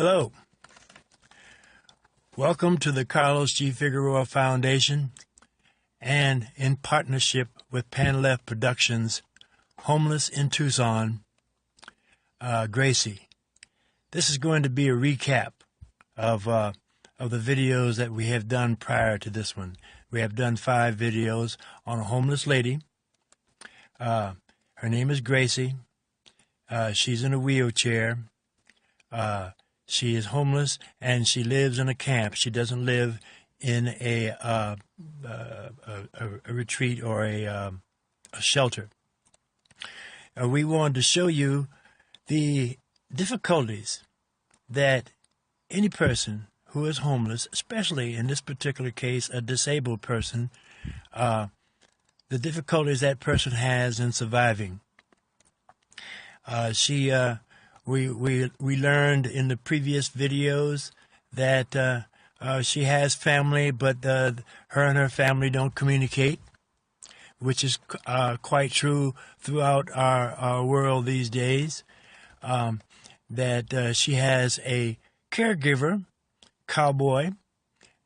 Hello. Welcome to the Carlos G Figueroa Foundation and in partnership with Panleft Productions, Homeless in Tucson, Gracie. This is going to be a recap of the videos that we have done prior to this one. We have done 5 videos on a homeless lady. Her name is Gracie. She's in a wheelchair. She is homeless, and she lives in a camp. She doesn't live in a retreat or a shelter. We wanted to show you the difficulties that any person who is homeless, especially in this particular case, a disabled person, the difficulties that person has in surviving. We learned in the previous videos that she has family, but her and her family don't communicate, which is quite true throughout our world these days. That she has a caregiver, cowboy,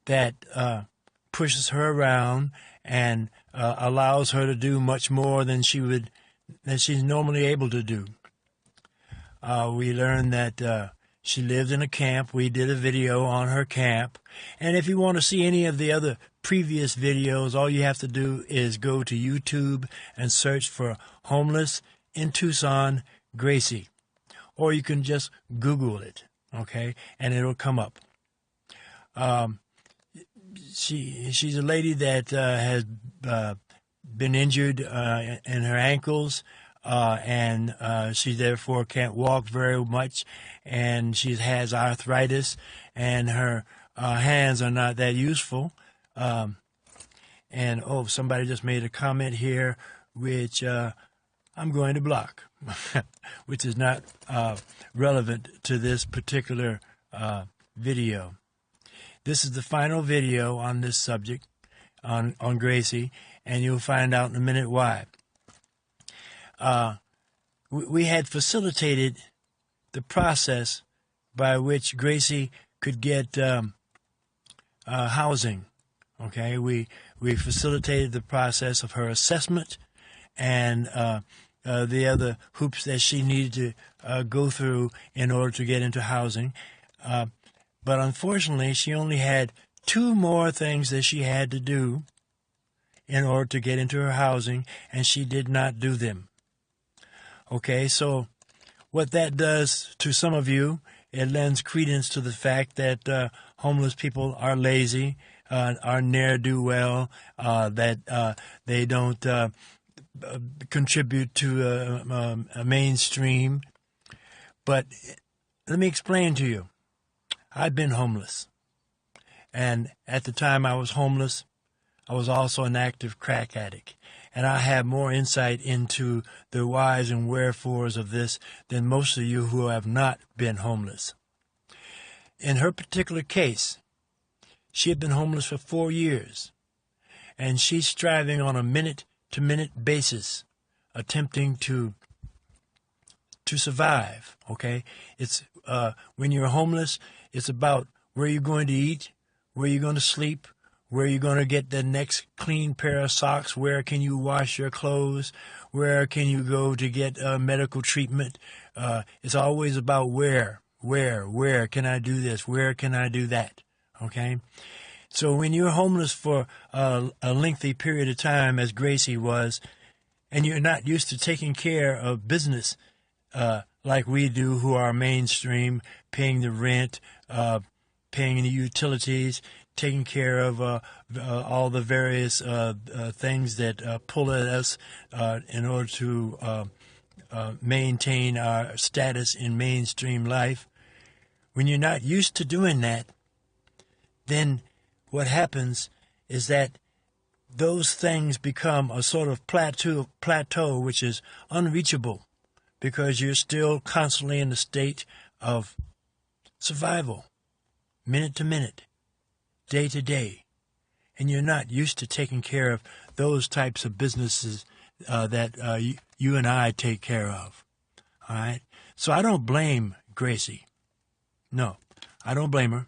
that pushes her around and allows her to do much more than she's normally able to do. We learned that she lives in a camp. We did a video on her camp. And if you want to see any of the other previous videos, all you have to do is go to YouTube and search for Homeless in Tucson, Gracie. Or you can just Google it, okay, and it'll come up. She's a lady that has been injured in her ankles. And she therefore can't walk very much, and she has arthritis, and her hands are not that useful. And somebody just made a comment here, which I'm going to block, which is not relevant to this particular video. This is the final video on this subject, on Gracie, and you'll find out in a minute why. We had facilitated the process by which Gracie could get housing. Okay, we facilitated the process of her assessment and the other hoops that she needed to go through in order to get into housing. But unfortunately, she only had 2 more things that she had to do in order to get into her housing, and she did not do them. Okay, so what that does to some of you, it lends credence to the fact that homeless people are lazy, are ne'er-do-well, that they don't contribute to a mainstream. But let me explain to you. I've been homeless. And at the time I was homeless, I was also an active crack addict. And I have more insight into the whys and wherefores of this than most of you who have not been homeless. In her particular case, she had been homeless for 4 years, and she's striving on a minute-to-minute basis, attempting to survive. Okay, it's when you're homeless, it's about where you're going to eat, where you're going to sleep, where you're going to get the next clean pair of socks, where can you wash your clothes, where can you go to get medical treatment. It's always about where can I do this, where can I do that, okay? So when you're homeless for a lengthy period of time, as Gracie was, and you're not used to taking care of business like we do who are mainstream, paying the rent, paying the utilities, taking care of all the various things that pull at us in order to maintain our status in mainstream life. When you're not used to doing that, then what happens is that those things become a sort of plateau which is unreachable because you're still constantly in a state of survival, minute to minute, day to day, and you're not used to taking care of those types of businesses that you and I take care of. All right? So I don't blame Gracie. No, I don't blame her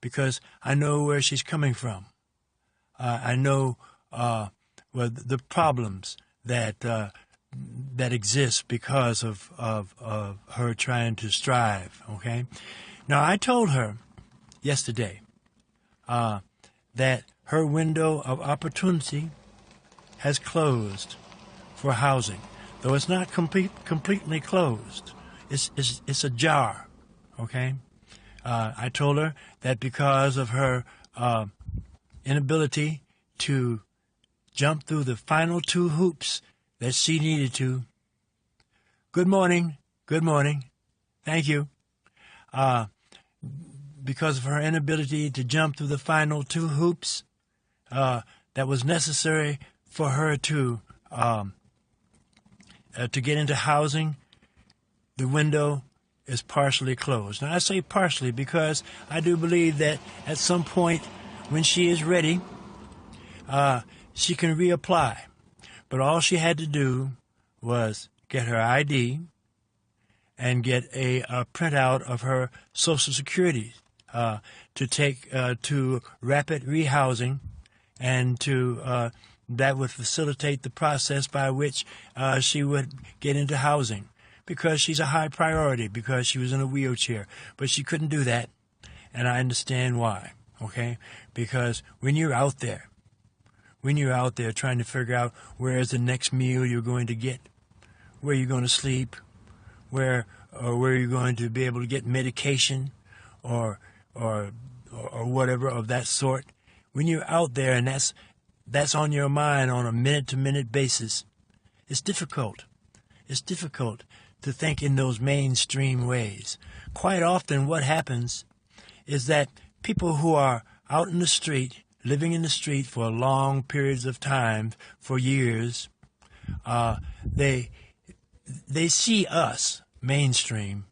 because I know where she's coming from. I know the problems that exist because of her trying to strive. Okay. Now I told her yesterday that her window of opportunity has closed for housing, though it's not completely closed. It's ajar. Okay. I told her that because of her inability to jump through the final 2 hoops that she needed to. Good morning. Good morning. Thank you. Because of her inability to jump through the final 2 hoops that was necessary for her to get into housing, the window is partially closed. Now, I say partially because I do believe that at some point when she is ready, she can reapply. But all she had to do was get her ID and get a printout of her Social Security to take to rapid rehousing, and to that would facilitate the process by which she would get into housing, because she's a high priority, because she was in a wheelchair. But she couldn't do that, and I understand why, okay? Because when you're out there trying to figure out where is the next meal you're going to get, where you're going to sleep, where you're going to be able to get medication or whatever of that sort, when you're out there and that's on your mind on a minute-to-minute basis, it's difficult. It's difficult to think in those mainstream ways. Quite often what happens is that people who are out in the street, living in the street for long periods of time, for years, they see us, mainstream,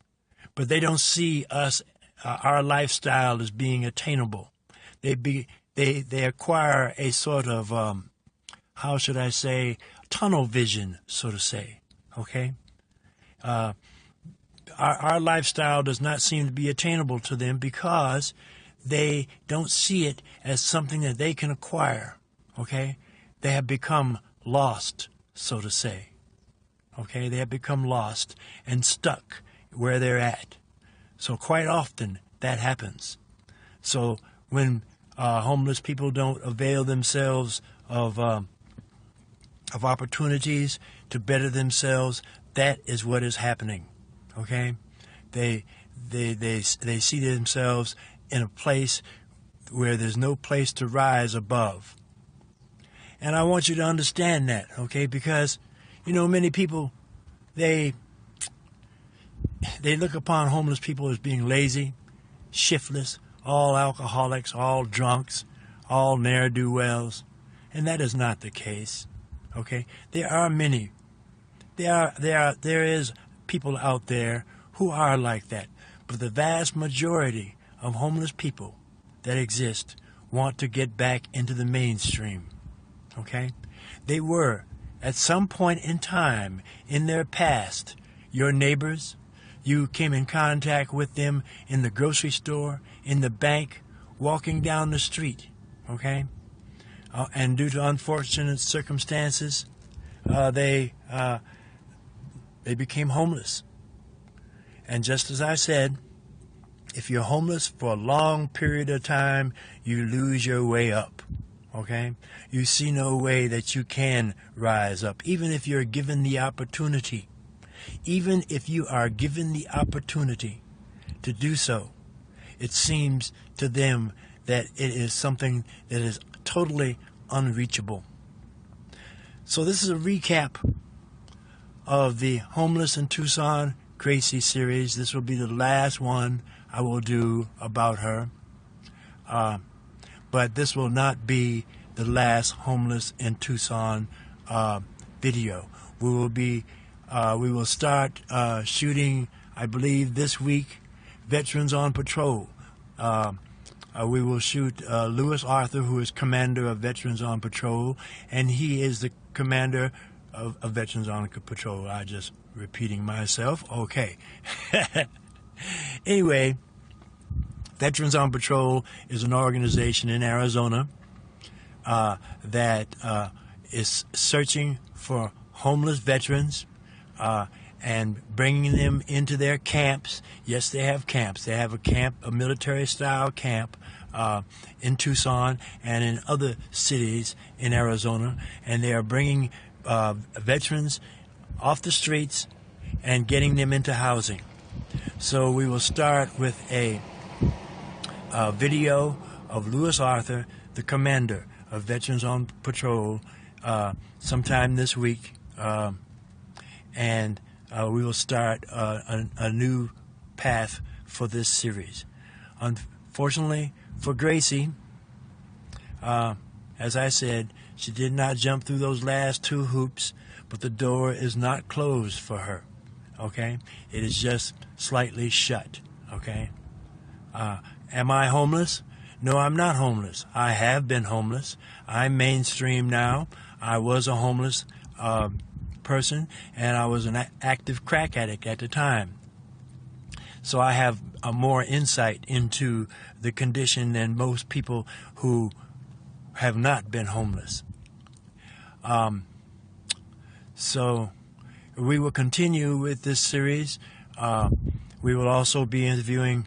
but they don't see us, our lifestyle as being attainable. They acquire a sort of, how should I say, tunnel vision, so to say, okay? Our lifestyle does not seem to be attainable to them because they don't see it as something that they can acquire, okay? They have become lost, so to say, okay? They have become lost and stuck where they're at. So quite often that happens. So when homeless people don't avail themselves of opportunities to better themselves, that is what is happening, okay? They see themselves in a place where there's no place to rise above. And I want you to understand that, okay? Because, many people, they look upon homeless people as being lazy, shiftless, all alcoholics, all drunks, all ne'er-do-wells. And that is not the case, okay? There are many. There is people out there who are like that. But the vast majority of homeless people that exist want to get back into the mainstream, okay? They were, at some point in time in their past, your neighbors. You came in contact with them in the grocery store, in the bank, walking down the street, okay? And due to unfortunate circumstances, they became homeless. And just as I said, if you're homeless for a long period of time, you lose your way up, okay? You see no way that you can rise up, even if you're given the opportunity. Even if you are given the opportunity to do so, it seems to them that it is something that is totally unreachable. So this is a recap of the Homeless in Tucson Gracie series. This will be the last one I will do about her. But this will not be the last Homeless in Tucson video. We will start shooting, I believe, this week, Veterans on Patrol. We will shoot Lewis Arthur, who is commander of Veterans on Patrol, and he is the commander of Veterans on Patrol. I just repeating myself. Okay. Anyway, Veterans on Patrol is an organization in Arizona that is searching for homeless veterans and bringing them into their camps. Yes, they have camps. They have a camp, a military-style camp in Tucson and in other cities in Arizona, and they are bringing veterans off the streets and getting them into housing. So we will start with a video of Louis Arthur, the commander of Veterans on Patrol, sometime this week, and we will start a new path for this series. Unfortunately for Gracie, as I said, she did not jump through those last 2 hoops, but the door is not closed for her, okay? It is just slightly shut, okay? Am I homeless? No, I'm not homeless. I have been homeless. I'm mainstream now. I was a homeless person, and I was an active crack addict at the time. So I have a more insight into the condition than most people who have not been homeless. So we will continue with this series. We will also be interviewing,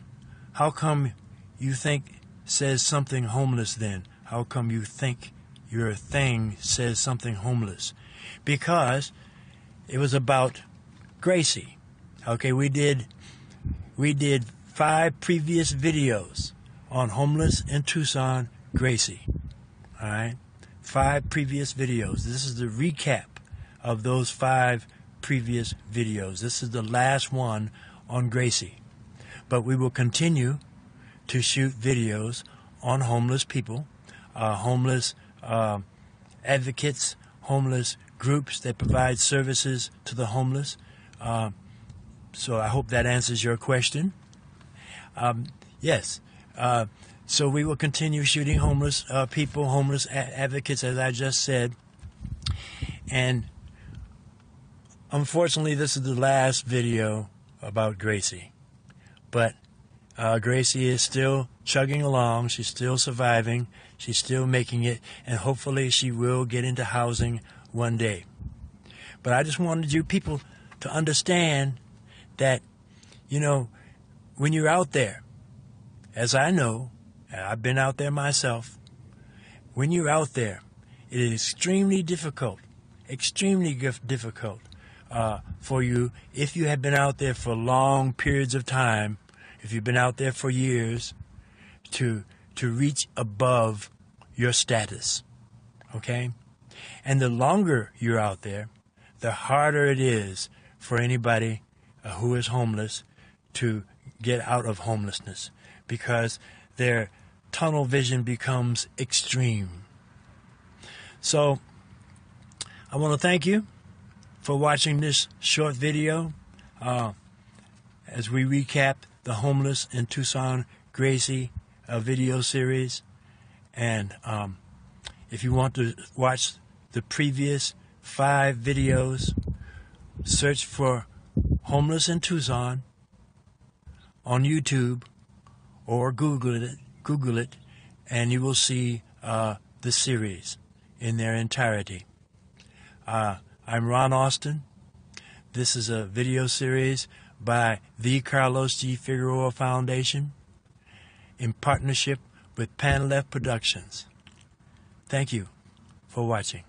how come you think says something homeless then? How come you think your thing says something homeless? Because it was about Gracie. Okay, we did 5 previous videos on homeless in Tucson, Gracie. All right, 5 previous videos. This is the recap of those 5 previous videos. This is the last one on Gracie. But we will continue to shoot videos on homeless people, homeless advocates, homeless groups that provide services to the homeless. So I hope that answers your question. Yes. So we will continue shooting homeless people, homeless advocates, as I just said. And unfortunately, this is the last video about Gracie. But Gracie is still chugging along. She's still surviving. She's still making it. And hopefully she will get into housing one day. But I just wanted you people to understand that, you know, when you're out there, as I know, and I've been out there myself, when you're out there, it is extremely difficult for you, if you have been out there for long periods of time, if you've been out there for years, to reach above your status, okay? And the longer you're out there, the harder it is for anybody who is homeless to get out of homelessness, because their tunnel vision becomes extreme. So I want to thank you for watching this short video as we recap the Homeless in Tucson, Gracie video series. And if you want to watch the previous 5 videos, search for Homeless in Tucson on YouTube or Google it, and you will see the series in their entirety. I'm Ron Austin. This is a video series by the Carlos G Figueroa Foundation in partnership with Panleft Productions. Thank you for watching.